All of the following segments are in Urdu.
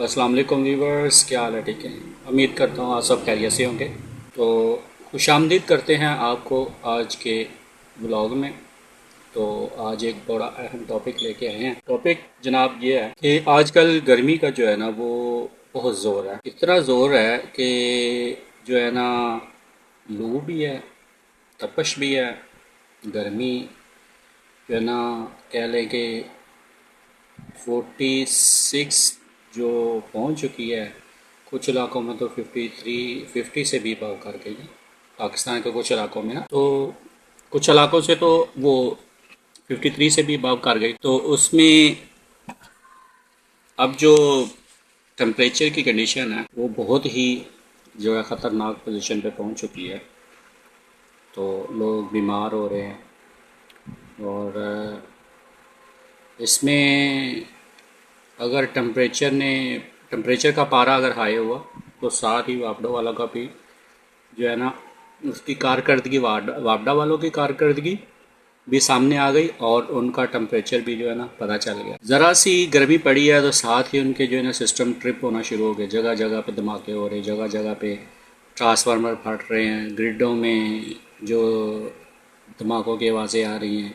السلام علیکم ویورز، کیا حال ہے؟ ٹھیک ہے، امید کرتا ہوں آپ سب خیریت سے ہوں گے۔ تو خوش آمدید کرتے ہیں آپ کو آج کے بلاگ میں۔ تو آج ایک بڑا اہم ٹاپک لے کے آئے ہیں۔ ٹاپک جناب یہ ہے کہ آج کل گرمی کا جو ہے نا وہ بہت زور ہے، اتنا زور ہے کہ جو ہے نا لو بھی ہے، تپش بھی ہے، گرمی جو ہے نا کہہ لیں کہ 46 جو پہنچ چکی ہے، کچھ علاقوں میں تو 50 سے بھی ابو کر گئی ہے پاکستان کے کچھ علاقوں میں نا۔ تو کچھ علاقوں سے تو وہ 53 سے بھی ابو کر گئی۔ تو اس میں اب جو ٹمپریچر کی کنڈیشن ہے وہ بہت ہی جو ہے خطرناک پوزیشن پہ پہنچ چکی ہے۔ تو لوگ بیمار ہو رہے ہیں، اور اس میں اگر ٹمپریچر کا پارا اگر ہائی ہوا تو ساتھ ہی وابڈا والا کا بھی جو ہے نا اس کی کارکردگی، وابڈا والوں کی کارکردگی بھی سامنے آ گئی، اور ان کا ٹمپریچر بھی جو ہے نا پتہ چل گیا۔ ذرا سی گرمی پڑی ہے تو ساتھ ہی ان کے جو ہے نا سسٹم ٹرپ ہونا شروع ہو گئے، جگہ جگہ پہ دھماکے ہو رہے، جگہ جگہ پہ ٹرانسفارمر پھٹ رہے ہیں، گریڈوں میں جو دھماکوں کی آوازیں آ رہی ہیں۔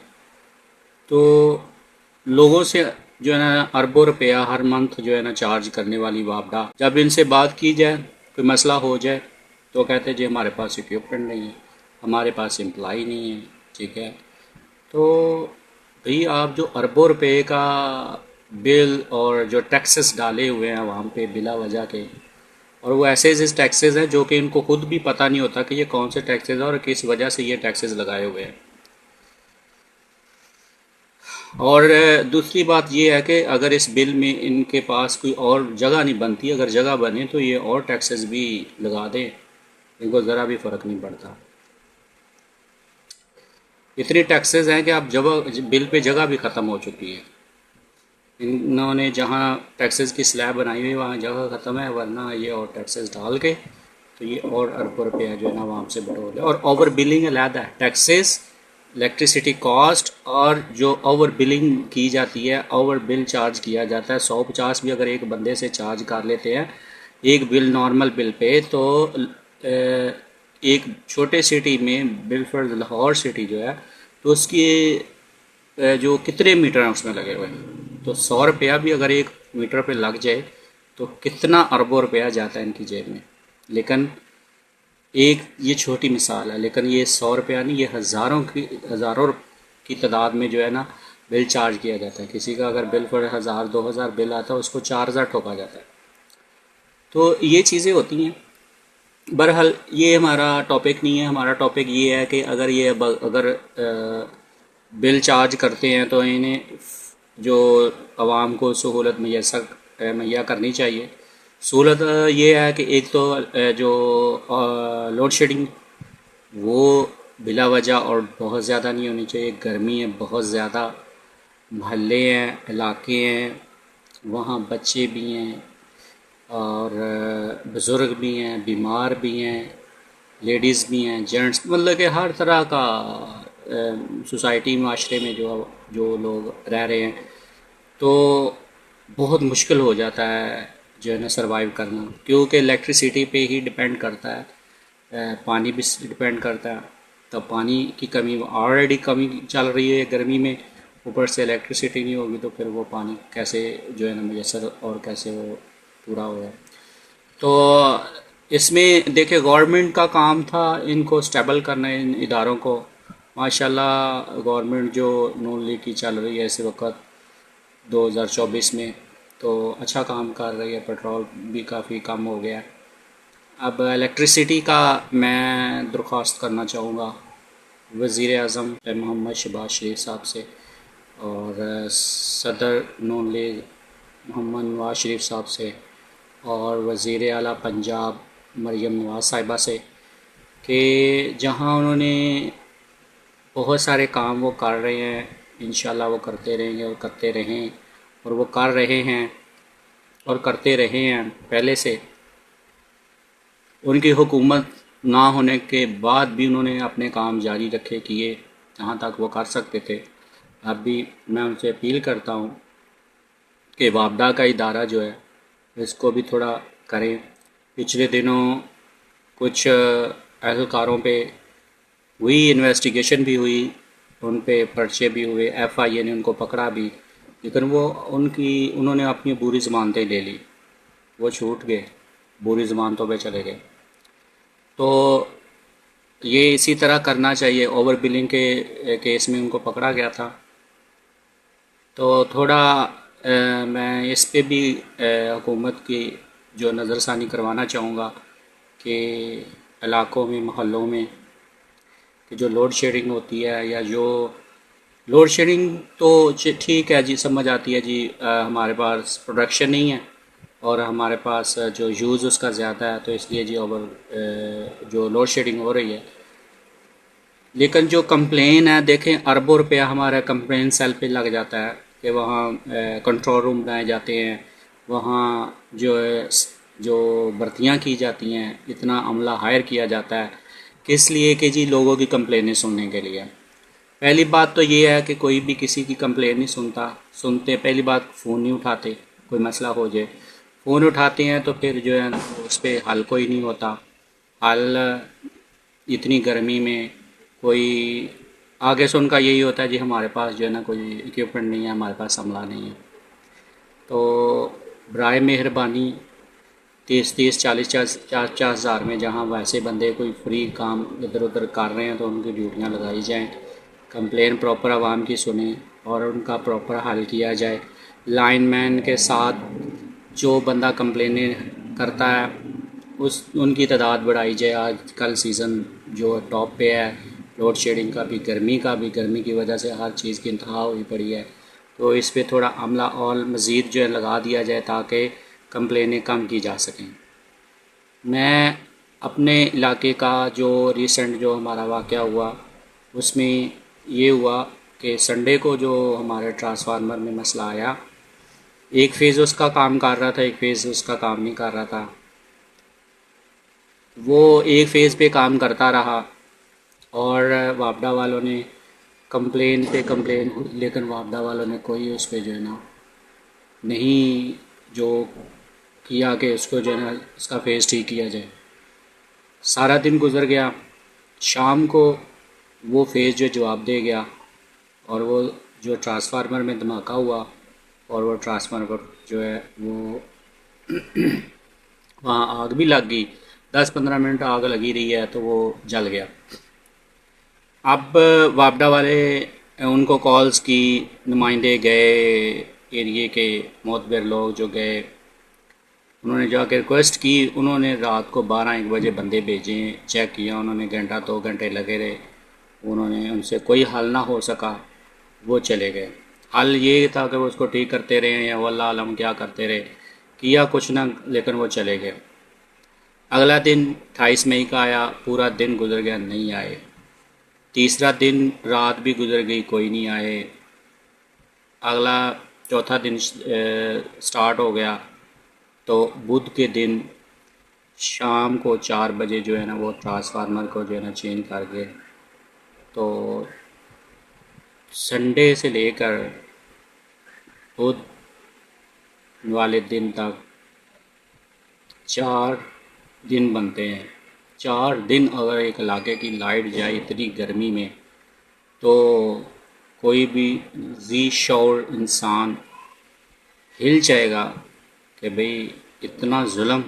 تو لوگوں سے جو ہے نا اربوں روپیہ ہر منتھ جو ہے نا چارج کرنے والی وابڈا، جب ان سے بات کی جائے، کوئی مسئلہ ہو جائے تو کہتے ہیں جی ہمارے پاس اکوپمنٹ نہیں ہے، ہمارے پاس امپلائی نہیں ہے، ٹھیک ہے۔ تو بھئی آپ جو اربوں روپے کا بل اور جو ٹیکسز ڈالے ہوئے ہیں عوام پہ بلا وجہ کے، اور وہ ایسے ٹیکسز ہیں جو کہ ان کو خود بھی پتہ نہیں ہوتا کہ یہ کون سے ٹیکسز ہیں اور کس وجہ سے یہ ٹیکسز لگائے ہوئے ہیں۔ اور دوسری بات یہ ہے کہ اگر اس بل میں ان کے پاس کوئی اور جگہ نہیں بنتی، اگر جگہ بنے تو یہ اور ٹیکسز بھی لگا دیں، ان کو ذرا بھی فرق نہیں پڑتا۔ اتنی ٹیکسز ہیں کہ اب بل پہ جگہ بھی ختم ہو چکی ہے۔ انہوں نے جہاں ٹیکسز کی سلیب بنائی ہوئی وہاں جگہ ختم ہے، ورنہ یہ اور ٹیکسز ڈال کے تو یہ اور اربوں روپیہ جو ہے نا وہاں سے بڑھو گیا۔ اور اوور بلنگ علیحدہ ہے، ٹیکسز، الیکٹریسٹی کاسٹ، اور جو اوور بلنگ کی جاتی ہے، اوور بل چارج کیا جاتا ہے 150 بھی اگر ایک بندے سے چارج کر لیتے ہیں ایک بل نارمل بل پہ، تو ایک چھوٹے سٹی میں بلفرڈ لاہور سٹی جو ہے تو اس کی جو کتنے میٹر ہیں اس میں لگے ہوئے ہیں، تو 100 روپیہ بھی اگر ایک میٹر پہ لگ جائے تو کتنا اربوں روپیہ جاتا ہے ان کی جیب میں۔ لیکن ایک یہ چھوٹی مثال ہے، لیکن یہ 100 روپیہ نہیں، یہ ہزاروں کی تعداد میں جو ہے نا بل چارج کیا جاتا ہے۔ کسی کا اگر بل پر 1000 2000 بل آتا ہے اس کو 4000 ٹھوکا جاتا ہے۔ تو یہ چیزیں ہوتی ہیں۔ بہرحال یہ ہمارا ٹاپک نہیں ہے، ہمارا ٹاپک یہ ہے کہ اگر بل چارج کرتے ہیں تو انہیں جو عوام کو سہولت مہیا کرنی چاہیے۔ سہولت یہ ہے کہ ایک تو جو لوڈ شیڈنگ وہ بلا وجہ اور بہت زیادہ نہیں ہونی چاہیے۔ گرمی ہے بہت زیادہ، محلے ہیں، علاقے ہیں، وہاں بچے بھی ہیں اور بزرگ بھی ہیں، بیمار بھی ہیں، لیڈیز بھی ہیں، جینٹس، مطلب کہ ہر طرح کا سوسائٹی معاشرے میں جو لوگ رہ رہے ہیں، تو بہت مشکل ہو جاتا ہے جو ہے نا سروائیو کرنا، کیونکہ الیکٹریسٹی پہ ہی ڈپینڈ کرتا ہے، پانی بھی ڈپینڈ کرتا ہے۔ تو پانی کی کمی آلریڈی کمی چل رہی ہے گرمی میں، اوپر سے الیکٹریسٹی نہیں ہوگی تو پھر وہ پانی کیسے جو ہے نا میسر اور کیسے وہ پورا ہوگا۔ تو اس میں دیکھیں گورنمنٹ کا کام تھا ان کو سٹیبل کرنا، ان اداروں کو۔ ماشاءاللہ گورنمنٹ جو نون لیگ کی چل رہی ہے اس وقت 2024 میں، تو اچھا کام کر رہی ہے، پیٹرول بھی کافی کم ہو گیا۔ اب الیکٹریسٹی کا میں درخواست کرنا چاہوں گا وزیر اعظم محمد شہباز شریف صاحب سے، اور صدر نون لیگ محمد نواز شریف صاحب سے، اور وزیر اعلیٰ پنجاب مریم نواز صاحبہ سے، کہ جہاں انہوں نے بہت سارے کام وہ کر رہے ہیں، انشاءاللہ وہ کرتے رہیں گے اور کرتے رہیں، اور وہ کر رہے ہیں اور کرتے رہے ہیں پہلے سے۔ ان کی حکومت نہ ہونے کے بعد بھی انہوں نے اپنے کام جاری رکھے کیے جہاں تک وہ کر سکتے تھے۔ اب بھی میں ان سے اپیل کرتا ہوں کہ وابڈا کا ادارہ جو ہے اس کو بھی تھوڑا کریں. پچھلے دنوں کچھ اہلکاروں پہ ہوئی انویسٹیگیشن بھی ہوئی، ان پہ پرچے بھی ہوئے، ایف آئی اے نے ان کو پکڑا بھی، لیکن وہ انہوں نے اپنی بری ضمانتیں لے لی، وہ چھوٹ گئے، بری ضمانتوں پہ چلے گئے. تو یہ اسی طرح کرنا چاہیے. اوور بلنگ کے کیس میں ان کو پکڑا گیا تھا. تو تھوڑا میں اس پہ بھی حکومت کی جو نظر ثانی کروانا چاہوں گا کہ علاقوں میں، محلوں میں کہ جو لوڈ شیڈنگ ہوتی ہے، یا جو لوڈ شیڈنگ تو ٹھیک ہے جی، سمجھ آتی ہے جی، ہمارے پاس پروڈکشن نہیں ہے اور ہمارے پاس جو یوز اس کا زیادہ ہے، تو اس لیے جی جو لوڈ شیڈنگ ہو رہی ہے. لیکن جو کمپلین ہے، دیکھیں اربوں روپیہ ہمارا کمپلین سیل پہ لگ جاتا ہے کہ وہاں کنٹرول روم بنائے جاتے ہیں، وہاں جو بھرتیاں کی جاتی ہیں، اتنا عملہ ہائر کیا جاتا ہے، کس لیے کہ جی لوگوں کی کمپلینیں سننے کے لیے. پہلی بات تو یہ ہے کہ کوئی بھی کسی کی کمپلین نہیں سنتے. پہلی بات فون نہیں اٹھاتے، کوئی مسئلہ ہو جائے فون اٹھاتے ہیں تو پھر جو ہے اس پہ حل کوئی نہیں ہوتا. حل اتنی گرمی میں کوئی آگے سے ان کا یہی ہوتا ہے جی ہمارے پاس جو ہے نا کوئی اکوپمنٹ نہیں ہے، ہمارے پاس عملہ نہیں ہے. تو برائے مہربانی 30-40 ہزار میں جہاں ویسے بندے کوئی فری کام ادھر ادھر کر رہے ہیں تو ان کی ڈیوٹیاں لگائی جائیں، کمپلین پراپر عوام کی سنیں اور ان کا پراپر حل کیا جائے. لائن مین کے ساتھ جو بندہ کمپلینیں کرتا ہے ان کی تعداد بڑھائی جائے. آج کل سیزن جو ٹاپ پہ ہے، لوڈ شیڈنگ کا بھی، گرمی کی وجہ سے ہر چیز کی انتہا ہوئی پڑی ہے. تو اس پہ تھوڑا عملہ اور مزید جو ہے لگا دیا جائے تاکہ کمپلینیں کم کی جا سکیں. میں اپنے علاقے کا جو ریسنٹ جو ہمارا واقعہ ہوا اس میں یہ ہوا کہ سنڈے کو جو ہمارے ٹرانسفارمر میں مسئلہ آیا، ایک فیز اس کا کام کر رہا تھا، ایک فیز اس کا کام نہیں کر رہا تھا. وہ ایک فیز پہ کام کرتا رہا اور وابڈا والوں نے کمپلین پہ کمپلین، لیکن وابڈا والوں نے کوئی اس پہ جو ہے نا نہیں جو کیا کہ اس کو جو ہے نا اس کا فیز ٹھیک کیا جائے. سارا دن گزر گیا، شام کو وہ فیز جو جواب دے گیا اور وہ جو ٹرانسفارمر میں دھماکہ ہوا اور وہ ٹرانسفارمر جو ہے وہ وہاں آگ بھی لگ گئی. 10-15 منٹ آگ لگی رہی ہے تو وہ جل گیا. اب وابڈا والے ان کو کالز کی، نمائندے گئے، ایریے کے معتبر لوگ جو گئے، انہوں نے جا کے ریکویسٹ کی. انہوں نے رات کو 12-1 بجے بندے بھیجے، چیک کیا، انہوں نے گھنٹہ 2 گھنٹے لگے رہے، انہوں نے ان سے کوئی حل نہ ہو سکا، وہ چلے گئے. حل یہ تھا کہ وہ اس کو ٹھیک کرتے رہے یا واللہ عالم کیا کرتے رہے، کیا کچھ نہ، لیکن وہ چلے گئے. اگلا دن 28 مئی کا آیا، پورا دن گزر گیا، نہیں آئے. تیسرا دن رات بھی گزر گئی، کوئی نہیں آئے. اگلا چوتھا دن سٹارٹ ہو گیا تو بدھ کے دن شام کو 4 بجے جو ہے نا وہ ٹرانسفارمر کو جو ہے نا چینج کر گئے. تو سنڈے سے لے کر بدھ والے دن تک 4 دن بنتے ہیں. 4 دن اگر ایک علاقے کی لائٹ جائے اتنی گرمی میں تو کوئی بھی ذی شعور انسان ہل جائے گا کہ بھئی اتنا ظلم.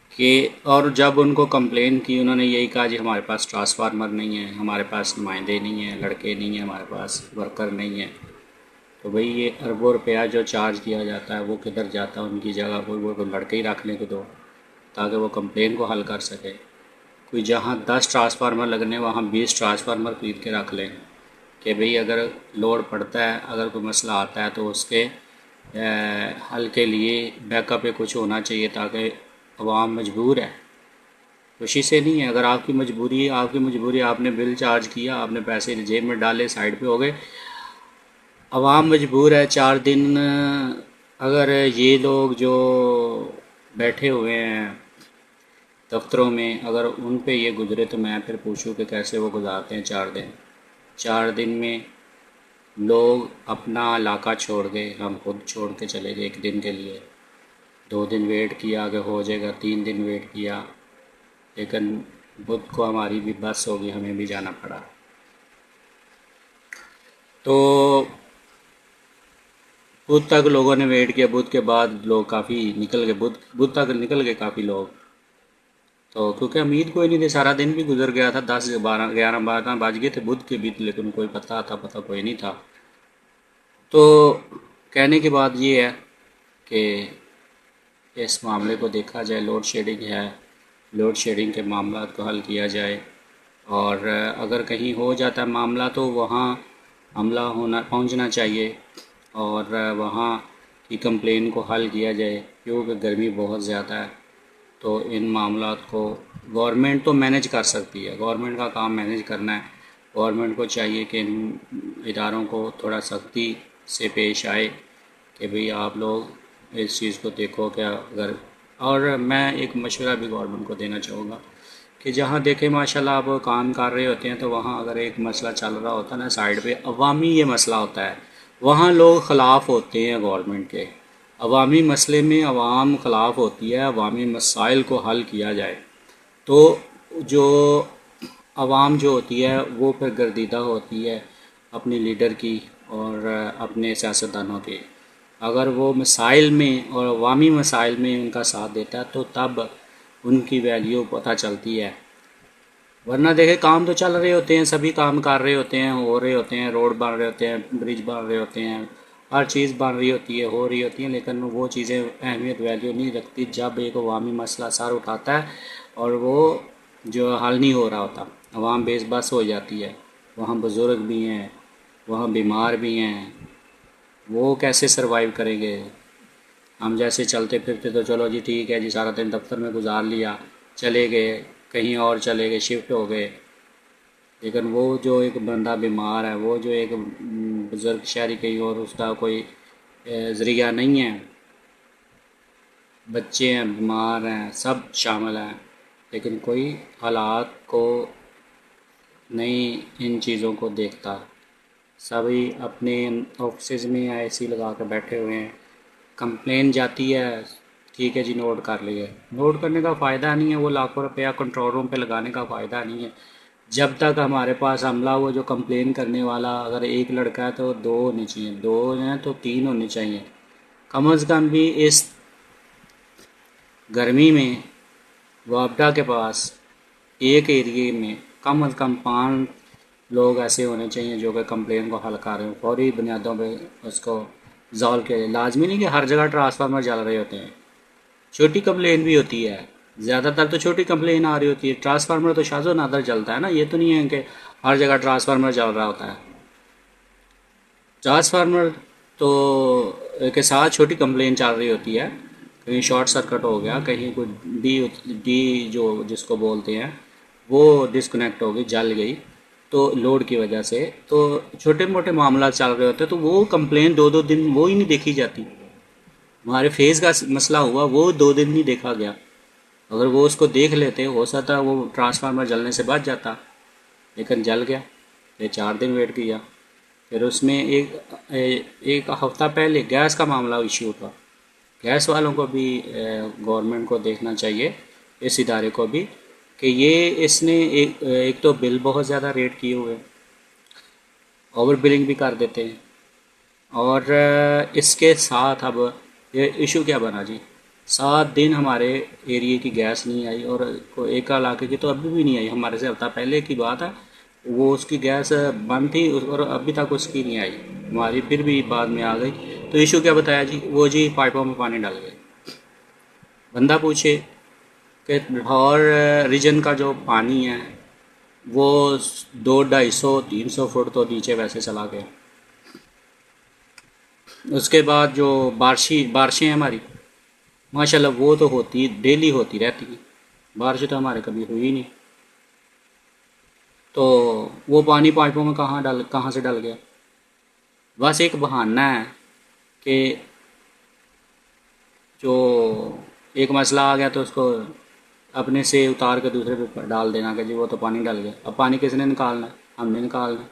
کہ اور جب ان کو کمپلین کی، انہوں نے یہی کہا جی ہمارے پاس ٹرانسفارمر نہیں ہے، ہمارے پاس نمائندے نہیں ہیں، لڑکے نہیں ہیں، ہمارے پاس ورکر نہیں ہیں. تو بھئی یہ اربوں روپیہ جو چارج کیا جاتا ہے وہ کدھر جاتا ہے؟ ان کی جگہ وہ لڑکے ہی رکھ لیں کہ دو، تاکہ وہ کمپلین کو حل کر سکے. کوئی جہاں 10 ٹرانسفارمر لگنے وہاں 20 ٹرانسفارمر خرید کے رکھ لیں کہ بھئی اگر لوڈ پڑتا ہے، اگر کوئی مسئلہ آتا ہے تو اس کے حل کے لیے بیک اپ پہ کچھ ہونا چاہیے، تاکہ عوام مجبور ہے، خوشی سے نہیں ہے. اگر آپ کی مجبوری ہے، آپ نے بل چارج کیا، آپ نے پیسے جیب میں ڈالے، سائڈ پہ ہو گئے، عوام مجبور ہے. 4 دن اگر یہ لوگ جو بیٹھے ہوئے ہیں دفتروں میں اگر ان پہ یہ گزرے تو میں پھر پوچھوں کہ کیسے وہ گزارتے ہیں 4 دن. 4 دن میں لوگ اپنا علاقہ چھوڑ گئے، ہم خود چھوڑ کے چلے گئے ایک دن کے لیے. 2 دن ویٹ کیا کہ ہو جائے گا، 3 دن ویٹ کیا، لیکن بدھ کو ہماری بھی بس ہوگی، ہمیں بھی جانا پڑا۔ تو بدھ تک لوگوں نے ویٹ کیا، بدھ کے بعد لوگ کافی نکل گئے، بدھ تک نکل گئے کافی لوگ، تو کیونکہ امید کوئی نہیں تھی، سارا دن بھی گزر گیا تھا، 10 11 بج گئے تھے بدھ کے بھی، لیکن کوئی پتہ کوئی نہیں تھا۔ تو کہنے کی بات یہ ہے کہ اس معاملے کو دیکھا جائے، لوڈ شیڈنگ ہے، لوڈ شیڈنگ کے معاملات کو حل کیا جائے، اور اگر کہیں ہو جاتا ہے معاملہ تو وہاں عملہ پہنچنا چاہیے اور وہاں کی کمپلین کو حل کیا جائے، کیونکہ گرمی بہت زیادہ ہے۔ تو ان معاملات کو گورنمنٹ تو مینیج کر سکتی ہے، گورنمنٹ کا کام مینیج کرنا ہے، گورنمنٹ کو چاہیے کہ ان اداروں کو تھوڑا سختی سے پیش آئے کہ بھئی آپ لوگ اس چیز کو دیکھو کہ اگر، اور میں ایک مشورہ بھی گورنمنٹ کو دینا چاہوں گا کہ جہاں دیکھیں ماشاءاللہ آپ کام کر رہے ہوتے ہیں، تو وہاں اگر ایک مسئلہ چل رہا ہوتا ہے نا سائیڈ پہ، عوامی یہ مسئلہ ہوتا ہے، وہاں لوگ خلاف ہوتے ہیں گورنمنٹ کے، عوامی مسئلے میں عوام خلاف ہوتی ہے، عوامی مسائل کو حل کیا جائے تو جو عوام جو ہوتی ہے وہ پھر گردیدہ ہوتی ہے اپنی لیڈر کی اور اپنے سیاستدانوں کے، اگر وہ مسائل میں اور عوامی مسائل میں ان کا ساتھ دیتا ہے تو تب ان کی ویلیو پتہ چلتی ہے۔ ورنہ دیکھیں کام تو چل رہے ہوتے ہیں، سبھی کام کر رہے ہوتے ہیں، ہو رہے ہوتے ہیں، روڈ بن رہے ہوتے ہیں، برج بن رہے ہوتے ہیں، ہر چیز بن رہی ہوتی ہے، ہو رہی ہوتی ہیں، لیکن وہ چیزیں اہمیت ویلیو نہیں رکھتی جب ایک عوامی مسئلہ سر اٹھاتا ہے اور وہ جو حل نہیں ہو رہا ہوتا، عوام بے بس ہو جاتی ہے، وہاں بزرگ بھی ہیں، وہاں بیمار بھی ہیں، وہ کیسے سروائیو کریں گے؟ ہم جیسے چلتے پھرتے تو چلو جی ٹھیک ہے جی، سارا دن دفتر میں گزار لیا، چلے گئے کہیں اور چلے گئے، شفٹ ہو گئے، لیکن وہ جو ایک بندہ بیمار ہے، وہ جو ایک بزرگ شہری کہیں اور اس کا کوئی ذریعہ نہیں ہے، بچے ہیں، بیمار ہیں، سب شامل ہیں، لیکن کوئی حالات کو نہیں، ان چیزوں کو دیکھتا، سبھی اپنے آفسز میں اے سی لگا کے بیٹھے ہوئے ہیں، کمپلین جاتی ہے، ٹھیک ہے جی نوٹ کر لیے، نوٹ کرنے کا فائدہ نہیں ہے، وہ لاکھوں روپیہ کنٹرول روم پہ لگانے کا فائدہ نہیں ہے، جب تک ہمارے پاس عملہ وہ جو کمپلین کرنے والا اگر ایک لڑکا ہے تو 2 ہونی چاہیے، 2 ہیں تو 3 ہونی چاہیے، کم از کم بھی اس گرمی میں وابڈا کے پاس ایک ایریے میں کم از کم 5 لوگ ایسے ہونے چاہیے جو کہ کمپلین کو حل کر رہے ہیں، فوری بنیادوں پہ اس کو زالو کیا جائے۔ لازمی نہیں کہ ہر جگہ ٹرانسفارمر جل رہے ہوتے ہیں، چھوٹی کمپلین بھی ہوتی ہے، زیادہ تر تو چھوٹی کمپلین آ رہی ہوتی ہے، ٹرانسفارمر تو شاذ و نادر چلتا ہے نا، یہ تو نہیں ہے کہ ہر جگہ ٹرانسفارمر چل رہا ہوتا ہے، ٹرانسفارمر تو کے ساتھ چھوٹی کمپلین چل رہی ہوتی ہے، کہیں شارٹ سرکٹ ہو گیا، کہیں کوئی ڈی جو جس کو بولتے ہیں وہ ڈسکنیکٹ ہو گئی، جل گئی تو لوڈ کی وجہ سے، تو چھوٹے موٹے معاملات چل رہے ہوتے ہیں، تو وہ کمپلین 2 دن وہ ہی نہیں دیکھی جاتی، ہمارے فیز کا مسئلہ ہوا وہ 2 دن نہیں دیکھا گیا، اگر وہ اس کو دیکھ لیتے ہو سکتا وہ ٹرانسفارمر جلنے سے بچ جاتا، لیکن جل گیا، پھر 4 دن ویٹ کیا، پھر اس میں ایک ہفتہ پہلے گیس کا معاملہ ایشو تھا، گیس والوں کو بھی گورنمنٹ کو دیکھنا چاہیے، اس ادارے کو بھی، کہ یہ اس نے ایک تو بل بہت زیادہ ریٹ کیے ہوئے، اوور بلنگ بھی کر دیتے ہیں، اور اس کے ساتھ اب یہ ایشو کیا بنا جی، 7 دن ہمارے ایریے کی گیس نہیں آئی، اور ایک علاقے کی تو ابھی بھی نہیں آئی، ہمارے سے ہفتہ پہلے کی بات ہے، وہ اس کی گیس بند تھی اور ابھی تک اس کی نہیں آئی، ہماری پھر بھی بعد میں آ گئی، تو ایشو کیا بتایا جی، وہ جی پائپوں میں پانی ڈال گئے، بندہ پوچھے کہ لاہور ریجن کا جو پانی ہے وہ 200-250-300 فٹ تو نیچے ویسے چلا گیا، اس کے بعد جو بارشیں ہیں ہماری ماشاءاللہ وہ تو ہوتی ڈیلی ہوتی رہتی ہیں، بارشیں تو ہمارے کبھی ہوئی نہیں، تو وہ پانی پائپوں میں کہاں سے ڈل گیا، بس ایک بہانہ ہے کہ جو ایک مسئلہ آ گیا تو اس کو اپنے سے اتار کے دوسرے پہ ڈال دینا کہ جی وہ تو پانی ڈل گیا، اب پانی کس نے نکالنا ہے، ہم نے نکالنا ہے،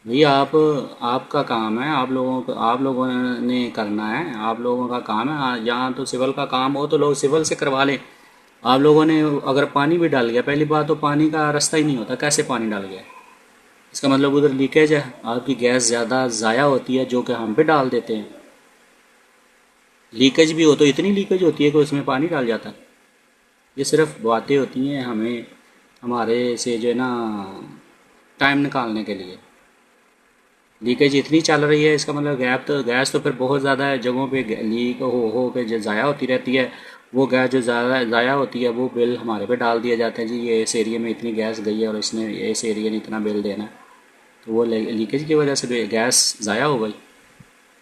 بھئی آپ کا کام ہے، آپ لوگوں نے کرنا ہے، آپ لوگوں کا کام ہے، جہاں تو سول کا کام ہو تو لوگ سول سے کروا لیں۔ آپ لوگوں نے اگر پانی بھی ڈال گیا، پہلی بات تو پانی کا راستہ ہی نہیں ہوتا، کیسے پانی ڈال گیا؟ اس کا مطلب ادھر لیکیج ہے، آپ کی گیس زیادہ ضائع ہوتی ہے جو کہ ہم پہ ڈال دیتے ہیں۔ لیکیج بھی ہو تو اتنی لیکیج ہوتی ہے کہ اس میں پانی ڈال جاتا ہے۔ یہ صرف باتیں ہوتی ہیں ہمیں، ہمارے سے جو ہے نا ٹائم نکالنے کے لیے۔ لیکیج اتنی چل رہی ہے، اس کا مطلب گیس تو پھر بہت زیادہ ہے، جگہوں پہ لیک ہو کے جو ضائع ہوتی رہتی ہے، وہ گیس جو ضائع ہوتی ہے وہ بل ہمارے پہ ڈال دیا جاتا ہے، جی یہ اس ایریے میں اتنی گیس گئی ہے اور اس نے اس ایریے نے اتنا بل دینا ہے، تو وہ لیکیج کی وجہ سے گیس ضائع ہو گئی۔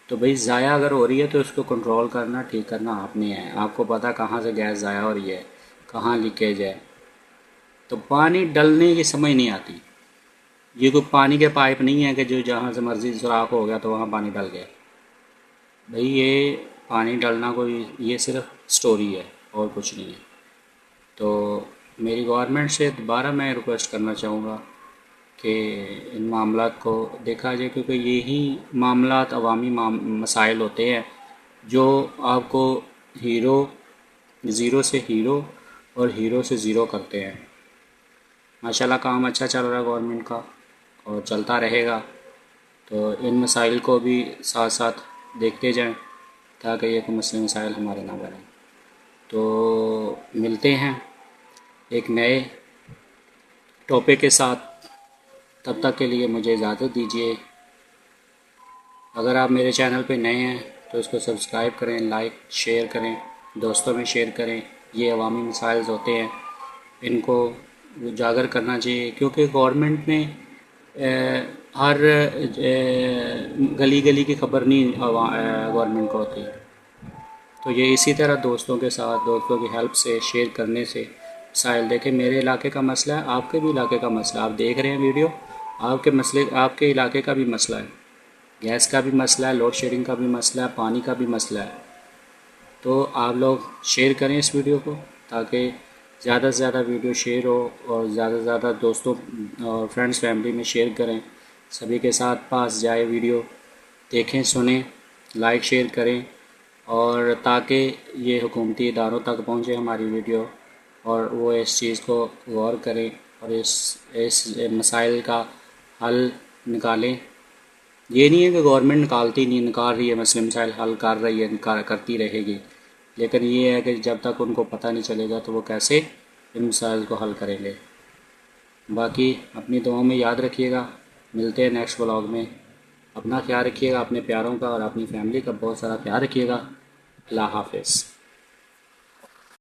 تو بھئی ضائع اگر ہو رہی ہے تو اس کو کنٹرول کرنا، ٹھیک کرنا آپ نے ہے، آپ کو پتہ کہاں سے گیس ضائع ہو رہی ہے، کہاں لیکیج ہے۔ تو پانی ڈلنے کی سمجھ نہیں آتی، یہ کوئی پانی کے پائپ نہیں ہے کہ جو جہاں سے مرضی سوراخ ہو گیا تو وہاں پانی ڈل گیا۔ بھئی یہ پانی ڈلنا کوئی، یہ صرف سٹوری ہے اور کچھ نہیں ہے۔ تو میری گورنمنٹ سے دوبارہ میں ریکویسٹ کرنا چاہوں گا کہ ان معاملات کو دیکھا جائے، کیونکہ یہی معاملات عوامی مسائل ہوتے ہیں جو آپ کو زیرو سے ہیرو اور ہیرو سے زیرو کرتے ہیں۔ ماشاءاللہ کام اچھا چل رہا ہے گورنمنٹ کا اور چلتا رہے گا، تو ان مسائل کو بھی ساتھ ساتھ دیکھتے جائیں تاکہ یہ مسئلے مسائل ہمارے نہ بنیں۔ تو ملتے ہیں ایک نئے ٹاپک کے ساتھ، تب تک کے لیے مجھے اجازت دیجیے۔ اگر آپ میرے چینل پہ نئے ہیں تو اس کو سبسکرائب کریں، لائک شیئر کریں، دوستوں میں شیئر کریں۔ یہ عوامی مسائل ہوتے ہیں، ان کو اجاگر کرنا چاہیے، کیونکہ گورنمنٹ نے ہر گلی گلی کی خبر نہیں گورنمنٹ کو ہوتی، تو یہ اسی طرح دوستوں کے ساتھ، دوستوں کی ہیلپ سے، شیئر کرنے سے مسائل دیکھیں۔ میرے علاقے کا مسئلہ ہے، آپ کے بھی علاقے کا مسئلہ، آپ دیکھ رہے ہیں ویڈیو، آپ کے علاقے کا بھی مسئلہ ہے، گیس کا بھی مسئلہ ہے، لوڈ شیڈنگ کا بھی مسئلہ ہے، پانی کا بھی مسئلہ ہے۔ تو آپ لوگ شیئر کریں اس ویڈیو کو تاکہ زیادہ سے زیادہ ویڈیو شیئر ہو، اور زیادہ سے زیادہ دوستوں اور فرینڈس فیملی میں شیئر کریں، سبھی کے ساتھ پاس جائے ویڈیو، دیکھیں سنیں، لائک شیئر کریں، اور تاکہ یہ حکومتی اداروں تک پہنچے ہماری ویڈیو، اور وہ اس چیز کو غور کریں اور اس مسائل کا حل نکالیں۔ یہ نہیں ہے کہ گورنمنٹ نکال رہی ہے، مسئلے مسائل حل کر رہی ہے، کرتی رہے گی، لیکن یہ ہے کہ جب تک ان کو پتہ نہیں چلے گا تو وہ کیسے ان مسائل کو حل کریں گے۔ باقی اپنی دعاؤں میں یاد رکھیے گا، ملتے ہیں نیکسٹ ولاگ میں۔ اپنا خیال رکھیے گا، اپنے پیاروں کا اور اپنی فیملی کا بہت سارا خیال رکھیے گا۔ اللہ حافظ۔